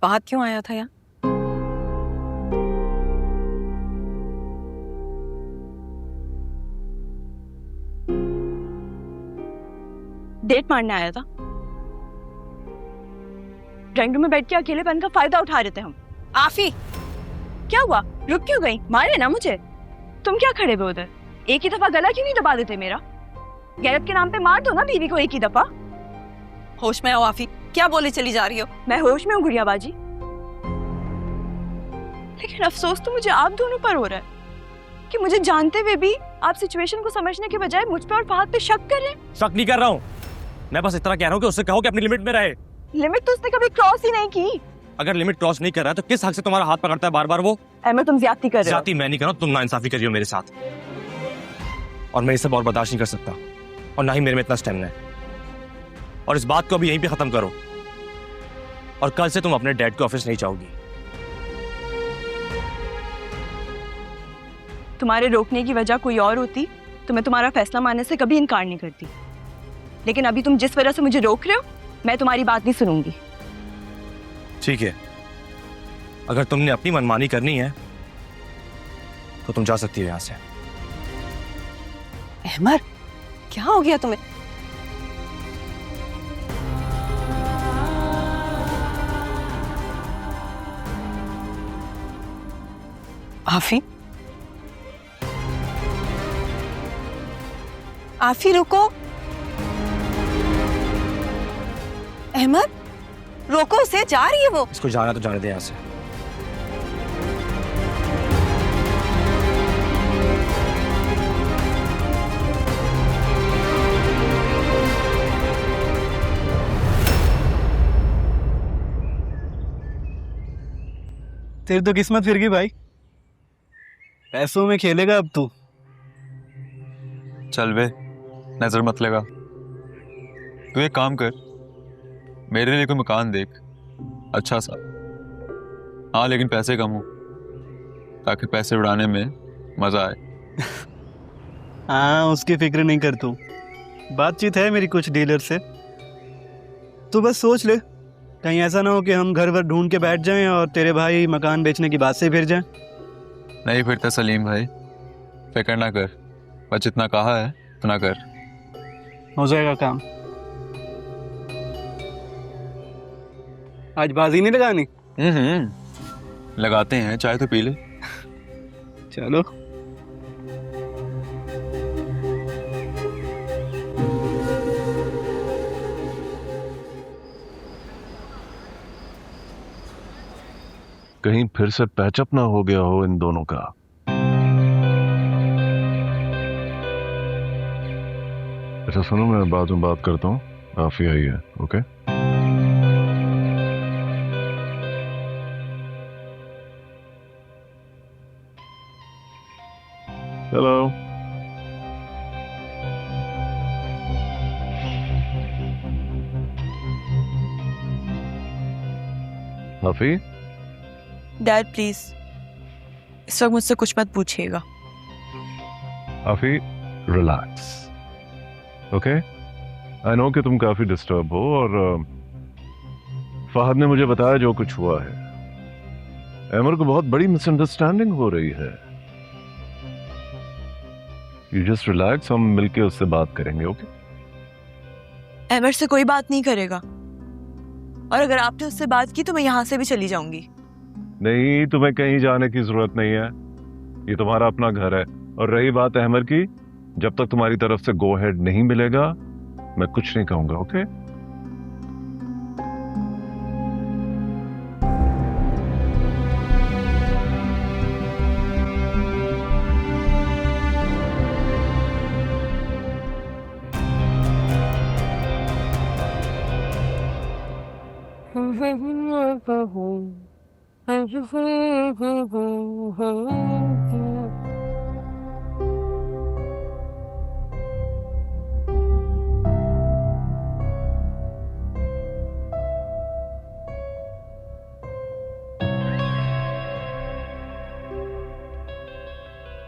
बाहर क्यों आया था यहाँ? डेट मारने आया था। ड्राइंग रूम में बैठ के अकेलेपन का फायदा उठा रहे थे हम। आफी, क्या हुआ? रुक क्यों गई? मारे ना मुझे। तुम क्या खड़े हुए उधर? एक ही दफा गला क्यों नहीं दबा देते मेरा? गैरत के नाम पे मार दो ना बीवी को एक ही दफा। होश में आओ आफी, क्या बोले चली जा रही हो? मैं होश में हूँ गुड़िया बाजी, लेकिन अफसोस तो मुझे आप दोनों पर हो रहा है कि मुझे जानते हुए भी आप सिचुएशन को समझने के बजाय मुझ पे और फहद पे शक कर रहे हैं। शक नहीं कर रहा हूँ, मैं बस इतना कह रहा हूँ कि उससे कहो कि अपनी लिमिट में रहे। लिमिट तो उसने कभी क्रॉस ही नहीं की। अगर लिमिट क्रॉस नहीं कर रहा है तो किस हक से तुम्हारा हाथ पकड़ता है बार बार वो? अहमद, तुम ज्यादती कर रहे हो। ज्यादती मैं नहीं कर रहा हूँ, तुम नाइंसाफी कर रही हो मेरे साथ, और मैं ये सब और बर्दाश्त नहीं कर सकता, और ना ही मेरे में इतना स्टेमिना है। और इस बात को अभी यहीं पे खत्म करो, और कल से तुम अपने डैड के ऑफिस नहीं जाओगी। तुम्हारे रोकने की वजह कोई और होती तो मैं तुम्हारा फैसला मानने से कभी इनकार नहीं करती, लेकिन अभी तुम जिस वजह से मुझे रोक रहे हो, मैं तुम्हारी बात नहीं सुनूंगी। ठीक है, अगर तुमने अपनी मनमानी करनी है तो तुम जा सकती हो यहां से। अहमद, क्या हो गया तुम्हें? आफी, आफी रुको। अहमद रोको उसे, जा रही है वो। इसको जाना तो जाने दे यहां से। तेरी तो किस्मत फिर गई भाई, पैसों में खेलेगा अब तू। चल बे, नजर मत लगा। तू एक काम कर, मेरे लिए कोई मकान देख अच्छा सा। हाँ लेकिन पैसे कम हो, ताकि पैसे उड़ाने में मजा आए। हाँ, उसकी फिक्र नहीं कर तू, बातचीत है मेरी कुछ डीलर से। तू बस सोच ले, कहीं ऐसा ना हो कि हम घर वर ढूंढ के बैठ जाएं और तेरे भाई मकान बेचने की बात से फिर जाएं। नहीं फिरता सलीम भाई, फिक्र ना कर, बस जितना कहा है उतना कर। हो जाएगा काम। आज बाजी नहीं लगानी? लगाते हैं, चाय तो पी ले। चलो। कहीं फिर से पैचअप ना हो गया हो इन दोनों का। अच्छा सुनो, मैं बाद में बात करता हूँ, काफी आई है। Okay hello. हाफी, डैड प्लीज इस वक्त मुझसे कुछ मत पूछिएगा। हाफी रिलैक्स, ओके। आई नो कि तुम काफी डिस्टर्ब हो, और फहद ने मुझे बताया जो कुछ हुआ है। अमर को बहुत बड़ी मिसअंडरस्टैंडिंग हो रही है। यू जस्ट रिलैक्स, हम मिलके उससे बात करेंगे, ओके? अहमद से कोई बात नहीं करेगा, और अगर आपने उससे बात की तो मैं यहाँ से भी चली जाऊंगी। नहीं, तुम्हें कहीं जाने की जरूरत नहीं है, ये तुम्हारा अपना घर है। और रही बात अहमद की, जब तक तुम्हारी तरफ से गो हेड नहीं मिलेगा मैं कुछ नहीं कहूंगा, ओके?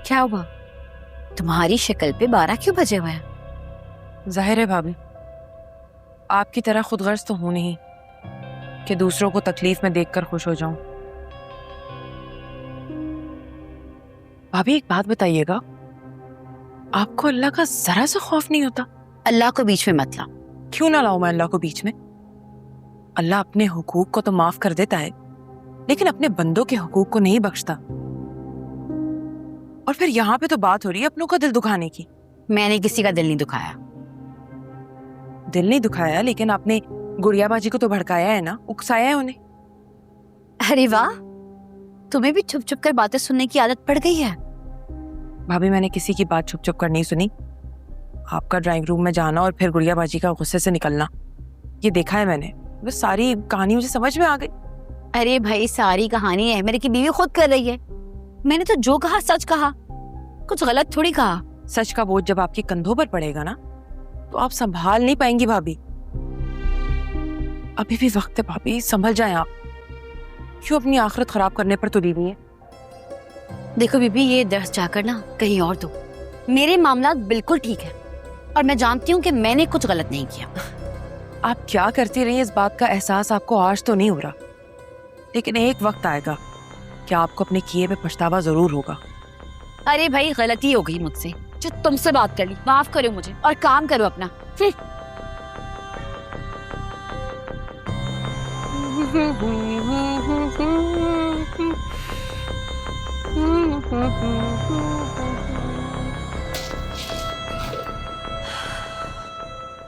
क्या हुआ? तुम्हारी शक्ल पे 12 क्यों बजे हुए हैं? जाहिर है भाभी, आपकी तरह खुदगर्ज तो हूं नहीं कि दूसरों को तकलीफ में देखकर खुश हो जाऊं। भाभी एक बात बताइएगा, आपको अल्लाह का जरा सा खौफ नहीं होता? अल्लाह को बीच में मत ला। क्यों ना लाऊं मैं अल्लाह को बीच में? अल्लाह अपने हुकूक को तो माफ कर देता है, लेकिन अपने बंदों के हुकूक को नहीं बख्शता। और फिर यहाँ पे तो बात हो रही है अपनों का दिल दुखाने की। मैंने किसी का दिल नहीं दुखाया। दिल नहीं दुखाया, लेकिन आपने गुड़िया बाजी को तो भड़काया है ना, उकसाया है उन्हें। अरे वाह, तुम्हें भी छुप छुप कर बातें सुनने की आदत पड़ गई है। भाभी मैंने किसी की बात छुप छुप कर नहीं सुनी। आपका ड्राइंग रूम में जाना और फिर गुड़िया बाजी का गुस्से से निकलना, ये देखा है मैंने। बस सारी कहानी मुझे समझ में आ गई। अरे भाई, सारी कहानी अहमद की बीवी खुद कर रही है। मैंने तो जो कहा सच कहा, कुछ गलत थोड़ी कहा। सच का बोझ जब आपके कंधों पर पड़ेगा ना, तो आप संभाल नहीं पाएंगी भाभी। अभी भी वक्त है भाभी, संभल जाएं आप। क्यों अपनी आखिरत खराब करने पर तुली हुई है? देखो बीबी, ये दर्स जाकर ना कहीं और दो। मेरे मामला बिल्कुल ठीक है और मैं जानती हूँ कि मैंने कुछ गलत नहीं किया। आप क्या करती रही, इस बात का एहसास आपको आज तो नहीं हो रहा, लेकिन एक वक्त आएगा कि आपको अपने किए पे पछतावा जरूर होगा। अरे भाई, गलती हो गई मुझसे जो तुमसे बात कर ली। माफ करो मुझे और काम करो अपना।